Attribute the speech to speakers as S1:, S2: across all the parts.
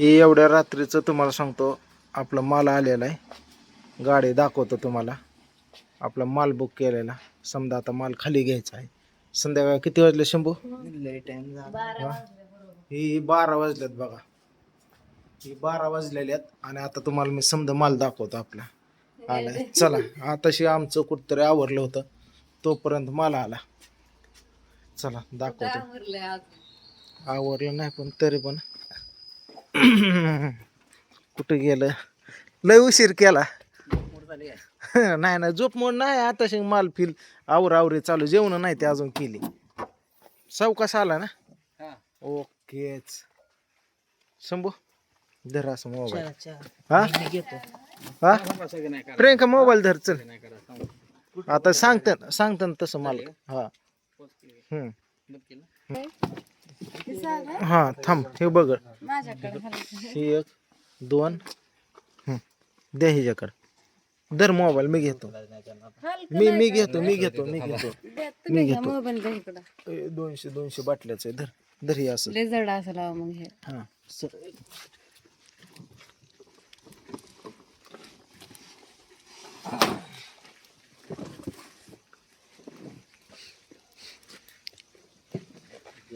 S1: हे एवढ्या रात्रीचं तुम्हाला सांगतो आपला माल आलेला आहे. गाडी दाखवतो तुम्हाला आपला माल बुक केलेला. समजा आता माल खाली घ्यायचा आहे. संध्याकाळ किती वाजले शंभू? ही 12 वाजल्यात बघा. ही 12 वाजलेले आहेत आणि आता तुम्हाला मी समजा माल दाखवतो आपला आलाय. चला आताशी आमचं कुठतरी आवरलं होतं तोपर्यंत माल आला. चला दाखवतो. आवरलं नाही पण तरी पण कुठे गेलं लय उशीर केला. नाही नाही झोप मोड नाही. आता शिंग माल फिल आवरावरी चालू. जेवण नाही ते अजून केली. सावकाश आला ना. ओकेच शंभू धर असं मोबाईल. हा हा प्रियंका मोबाईल धर चल. आता सांगत तसं मला. हा हा थांब हे बघ. ही 1 2 द्या हिच्याकडे. धर मोबाईल मी घेतो. मी घेतो 200 बाटल्याच आहे. धर हे असं हा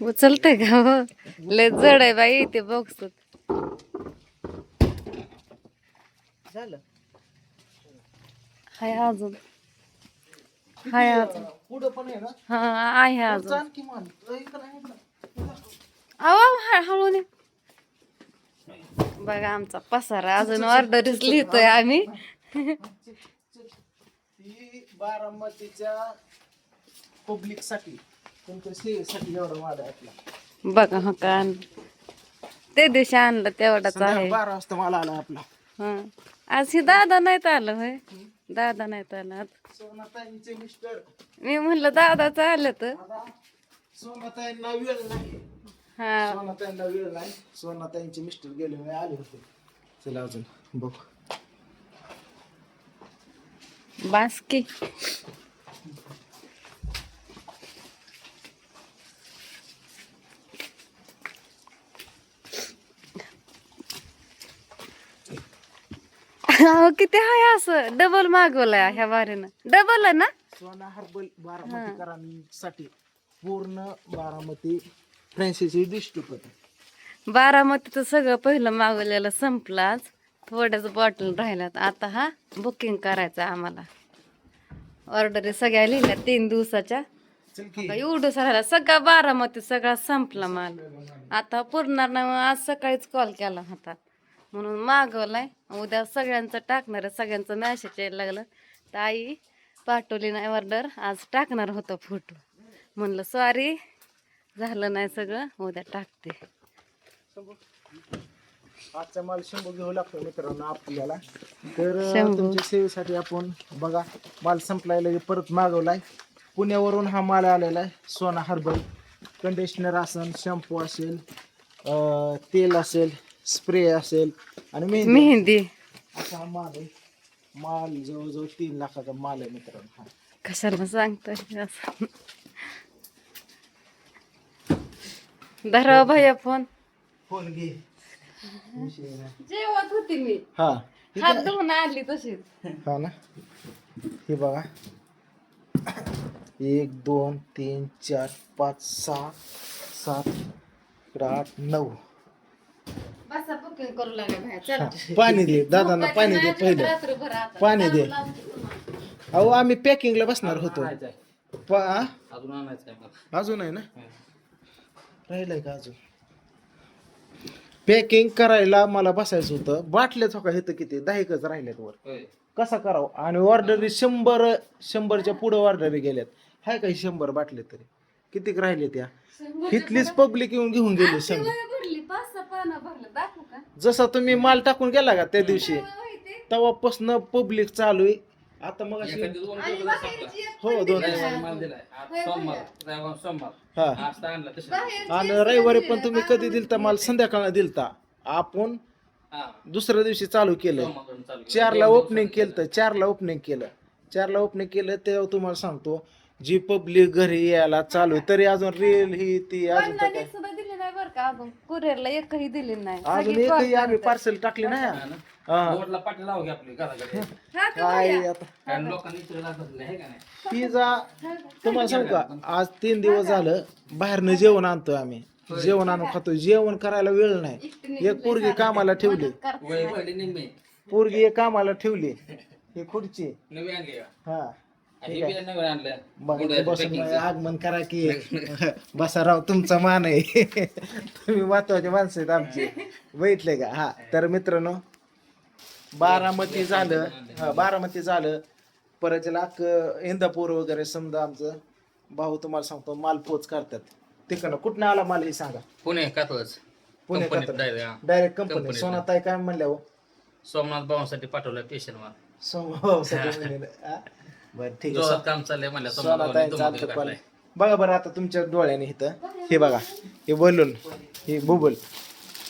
S2: उचलतंय का हो? लय जड आहे बाई ते बॉक्स.
S1: झालं.
S2: हाय अजून. हाय अजून.
S1: पुढं पण आहे ना.
S2: हा आहे अजून.
S1: आणखी माल
S2: अहो हळू ने. बघा आमचा पसारा अजून ऑर्डरच लिहितोय आम्ही.
S1: ही बारामतीच्या पब्लिक साठी तुमच्या सेवेसाठी एवढा माल आहे आपला.
S2: बघा हा का ते दिवशी आणलं तेवढाच आहे.
S1: 12 वाजता माल आला आपला.
S2: हा आज ही दादा नाहीत आलं होय. दादा नाहीत आलं.
S1: सोनाताईंचे मिस्टर.
S2: मी म्हणलं दादाच आलं तर.
S1: सोनाताईंना वेळ नाही.
S2: हा
S1: सोनाताईंना वेळ नाही. सोनाताईंचे मिस्टर गेले होते आले होते. चला अजून बघ.
S2: बास्की अहो किती हाय असं डबल मागवलंय ह्या वारीनं. डबल आहे ना.
S1: सोना हर्बल बारामतीकरांसाठी पूर्ण बारामती फ्रँचायझी डिस्ट्रिक्ट होतं.
S2: बारामतीचं सगळं पहिलं मागवलेलं संपलं. आज थोड्याच बॉटल राहिल्यात. आता हा बुकिंग करायचं आम्हाला. ऑर्डर सगळ्या लिहिल्या 3 दिवसाच्या.
S1: चल की
S2: एवढं राहिला सगळा बारामती सगळा संपला माल. आता पुरणार नाही. आज सकाळीच कॉल केला होता म्हणून मागवलाय. उद्या सगळ्यांचं टाकणार आहे. सगळ्यांचं मॅसेज यायला लागलं तर आई पाठवली नाही ऑर्डर. आज टाकणार होतं फोटो. म्हणलं सॉरी झालं नाही सगळं. उद्या टाकते.
S1: आजचा माल 100 घेऊ लागतो मित्रांनो आपल्याला. तर
S2: 100.
S1: तुमच्या सेवेसाठी आपण बघा माल संपलाय परत मागवलाय. पुण्यावरून हा माल आलेला आहे. सोना हर्बल कंडिशनर असेल, शॅम्पू असेल, तेल असेल, स्प्रे असेल आणि
S2: मेहंदी.
S1: असा हा माल आहे. माल जवळजवळ 3 लाखाचा माल आहे मित्रांनो. हा
S2: कशाला सांगतोय असं. धरा भैया फोन.
S1: फोन घे.
S2: जेवत होती मी.
S1: हा
S2: हात धुवून आली तशीच.
S1: हा ना. हे बघा 1 2 3 4 5 6 7 8 9.
S2: बसा बुकिंग करू लागले भैया. चला
S1: पाणी दे दादांना. पाणी दे पहिलं.
S2: रात्रभर आता.
S1: पाणी दे. अहो आम्ही पॅकिंगला बसणार होतो. अजून आहे ना. राहिलंय का अजून. पॅकिंग करायला मला बसायचं होतं. बाटल्याच हो का इथं किती 10च राहिल्यात वर. कसा करावं. आणि ऑर्डरी 100च्या पुढे ऑर्डरी गेल्यात. हाय काही 100 बाटले तरी कितीक राहिले त्या. इथलीच पब्लिक येऊन घेऊन गेली. जसा तुम्ही माल टाकून गेला का त्या दिवशी तेव्हापासून पब्लिक चालू आहे. आता मग हो 2 हा. आणि रविवारी पण तुम्ही कधी दिलता माल. संध्याकाळ दिलता. आपण दुसऱ्या दिवशी चालू केलं. 4ला ओपनिंग केलं. 4ला ओपनिंग केलं तेव्हा तुम्हाला सांगतो जी पब्लिक घरी यायला चालू तरी अजून रील ही ती अजून
S2: बरं का, अजून कुरिअरला एकही दिली नाही.
S1: अजून
S2: सगळी
S1: एकही
S2: call
S1: आम्ही
S2: करतात.
S1: पार्सल टाकले नाही हा.
S3: बोर्डला पाठी लावू की आपली घराकडे.
S2: हा का
S1: काय
S2: भैया?
S1: आता
S3: कारण लोकांनी इकडे लागत नाही का नाही.
S1: पिझ्झा तुम्हाला सांगू का आज 3 दिवस झालं बाहेरनं जेवण आणतोय आम्ही. जेवण आणून खातोय. जेवण करायला वेळ नाही. एक पोरगी कामाला ठेवली.
S3: वय वळली निम्मे.
S1: पोरगी एक कामाला ठेवली. ही खुर्ची
S3: नवी आणली का?
S1: हा
S3: हे बी नवीन आणलं.
S1: बघा इथे बसून आगमन करा की बसा राव तुमचा मान आहे. तुम्ही महत्वाचे माणसं आहेत आमची. बघितले का हा तर मित्रांनो बारामती झालं हा बारामती झालं परत लाख इंदापूर वगैरे समजा आमचं भाऊ तुम्हाला सांगतो माल पोच करतात तिकडनं कुठनं आला माल हे सांगा.
S3: पुणे कातळच.
S1: पुणे
S3: कंपनीत direct.
S1: डायरेक्ट कंपनी
S3: कंपनीत.
S1: सोनाताई काय म्हणल्या हो
S3: सोमनाथ भावासाठी पाठवलं पेशंट माल.
S1: बरं ठीक आहे
S3: जोरात काम चाललंय म्हणलं सोमनाथ
S1: सोनाताई
S3: भावाने
S1: चालतं
S3: दुमोगीला
S1: पण
S3: काढलाय.
S1: बघा बरं आता तुमच्या डोळ्याने इथं हे बघा हे बलून हे बुबल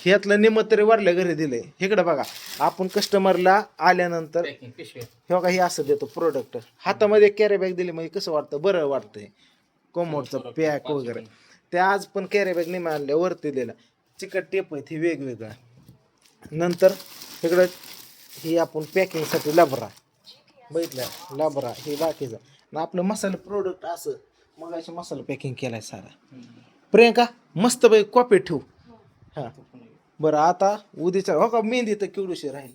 S1: ह्यातलं निम तरी वरल्या घरी दिलंय इकडं बघा आपण कस्टमरला आल्यानंतर
S3: Packing पिशवी.
S1: हे बघा हे असं देतो प्रोडक्ट हातामध्ये कॅरी बॅग दिली म्हणजे कसं वाटतं बरं वाटतंय कोमोडचं पॅक वगैरे ते आज पण कॅरी बॅग निम आणल्या वरती दिला चिकट टेप आहेत हे वेगवेगळं नंतर इकडं हे आपण पॅकिंगसाठी लबरा बघितलं लबरा हे बाकीचं आणि आपलं मसाला प्रोडक्ट असं मग अशी मसाला पॅकिंग केलाय सारा प्रियंका मस्त बाई कॉपी ठेवू हां बरं आता उद्याच्या हो का मेहंदी तर केवढीशी राहील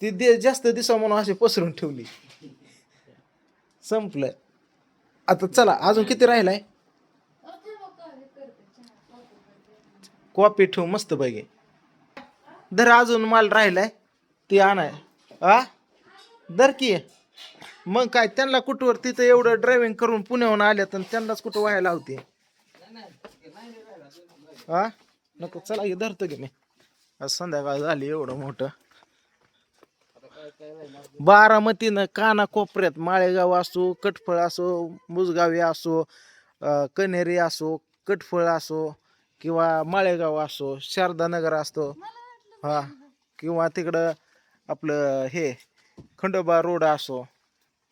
S1: ती जास्त दिसा म्हणून अशी पसरून ठेवली संपलं आता चला अजून किती राहिलाय कॉपी ठेवू मस्त पैकी धर अजून माल राहिलाय ती आणाय आ धर की मग काय त्यांना कुठवर तिथं एवढं ड्रायव्हिंग करून पुण्याहून आल्यात आणि त्यांनाच कुठं व्हायला होती हा नको चला हे धरतो की मी आज संध्याकाळ झाली एवढं मोठं बारामतीनं काना कोपऱ्यात माळेगाव असो कटफळ असो मुजगावी असो कनेरी असो कटफळ असो किंवा माळेगाव असो शारदानगर असतो हा किंवा तिकडं आपलं हे खंडोबा रोड असो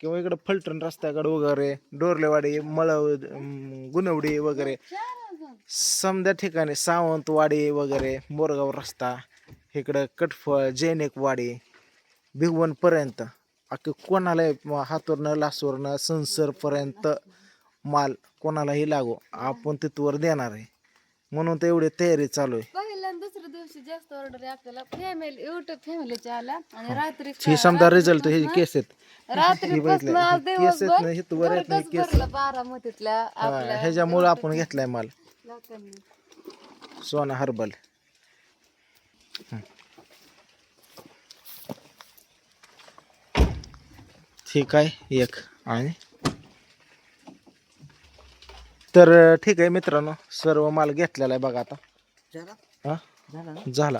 S1: किंवा इकडं फलटण रस्त्याकडे वगैरे डोरलेवाडी मळव गुणवडी वगैरे समद्या ठिकाणी सावंतवाडी वगैरे मोरगाव रस्ता इकडं कटफळ जैनिकवाडी भिगवणपर्यंत अख्खी कोणाला हातवरनं लासवरनं संसरपर्यंत माल कोणालाही लागो आपण तिथवर देणार आहे म्हणून तर एवढी तयारी चालू आहे.
S2: पहिल्या आणि दुसऱ्या दिवशी जास्त ऑर्डर आहे आपल्याला फॅमिली युट्यूब फॅमिलीच्या आल्या आणि रात्री
S1: ही समजा रिझल्ट हे केस आहेत
S2: रात्रीपासून आज
S1: केस
S2: दिवसभर
S1: आहेत हे वर येत नाही
S2: घरटच
S1: केस
S2: भरलं बारामतीतल्या आपल्या
S1: ह्याच्यामुळे आपण घेतलाय माल
S2: लोकांनी.
S1: सोना हर्बल ठीक आहे एक आणि तर ठीक आहे मित्रांनो सर्व माल घेतलेला आहे बघा आता हा झाला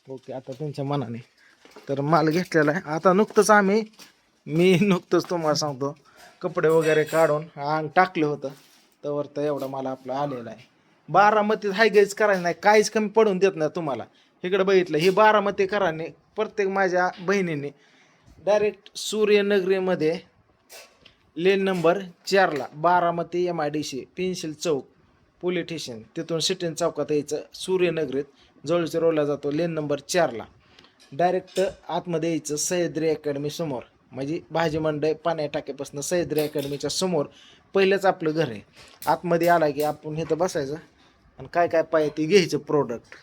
S1: ओके आता तुमच्या मनाने तर माल घेतलेला आहे आता नुकतंच मी नुकतंच तुम्हाला सांगतो कपडे वगैरे काढून अंग टाकलं होतं तर एवढा मला आपला आलेला आहे बारामतीत हायगाईच करायचं नाही काहीच कमी पडून देत नाही तुम्हाला इकडे बघितलं ही बारामती कराने प्रत्येक माझ्या बहिणीने डायरेक्ट सूर्यनगरीमध्ये लेन नंबर 4ला Baramati MIDC pencil chowk police station तिथून सिटीन चौकात यायचं सूर्यनगरीत जवळच्या रोडला जातो लेन नंबर 4ला डायरेक्ट आतमध्ये यायचं सह्याद्री अकॅडमी समोर म्हणजे भाजी मंडई पाण्या टाक्यापासून सह्याद्री अकॅडमीच्या समोर पहिलंच आपलं घर आहे आतमध्ये आला की आपण इथं बसायचं आणि काय काय पाहिजे ते घ्यायचं प्रोडक्ट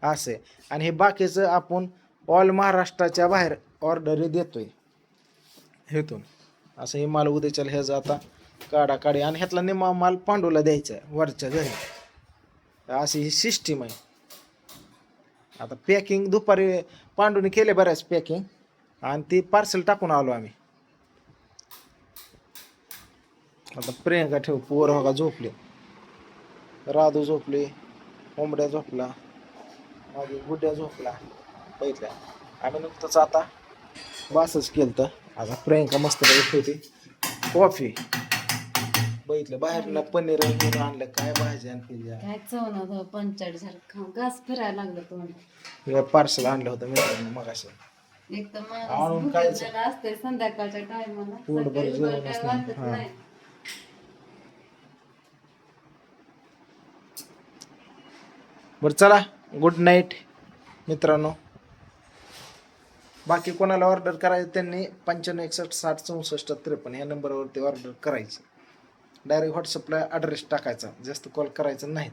S1: असं आहे आणि हे बाकीचं आपण ऑल महाराष्ट्राच्या बाहेर ऑर्डरी देतोय हेतून असं हे माल उद्याच्याला ह्याचं आता काढी आणि ह्यातला निम्मा माल पांडूला द्यायचा आहे वरच्या घरी अशी ही सिस्टीम आहे आता पॅकिंग दुपारी पांडूने केले बऱ्याच पॅकिंग आणि ती पार्सल टाकून आलो आम्ही आता प्रियंका ठेव पोर बघा झोपले राधू झोपली कोंबड्या झोपला माझी गुड्या झोपला बघितल्या आम्ही नुकतंच आता बासच केलं तर आता प्रियंका मस्त होती कॉफी बघितलं बाहेरला पनीर घेऊन आणलं काय भाजी आणली
S2: काय चव ना पंचायत झालं खाऊन घास फिरायला लागलं तोंड
S1: पार्सल आणलं होतं मित्रांनो मग असं
S2: एक तर
S1: आणून
S2: माणूस
S1: काय
S2: भुकेलेला असते संध्याकाळच्या टायमाला
S1: पोटभर
S2: सकाळी
S1: जेवण
S2: काय
S1: असतं.
S2: वाटत
S1: हा.
S2: नाही
S1: बरं चला, गुड नाईट मित्रांनो. बाकी कोणाला ऑर्डर करायचं त्यांनी 9561606453 या नंबरवरती ऑर्डर करायची. डायरेक्ट व्हॉट्सअपला ॲड्रेस टाकायचा, जास्त कॉल करायचा नाहीत.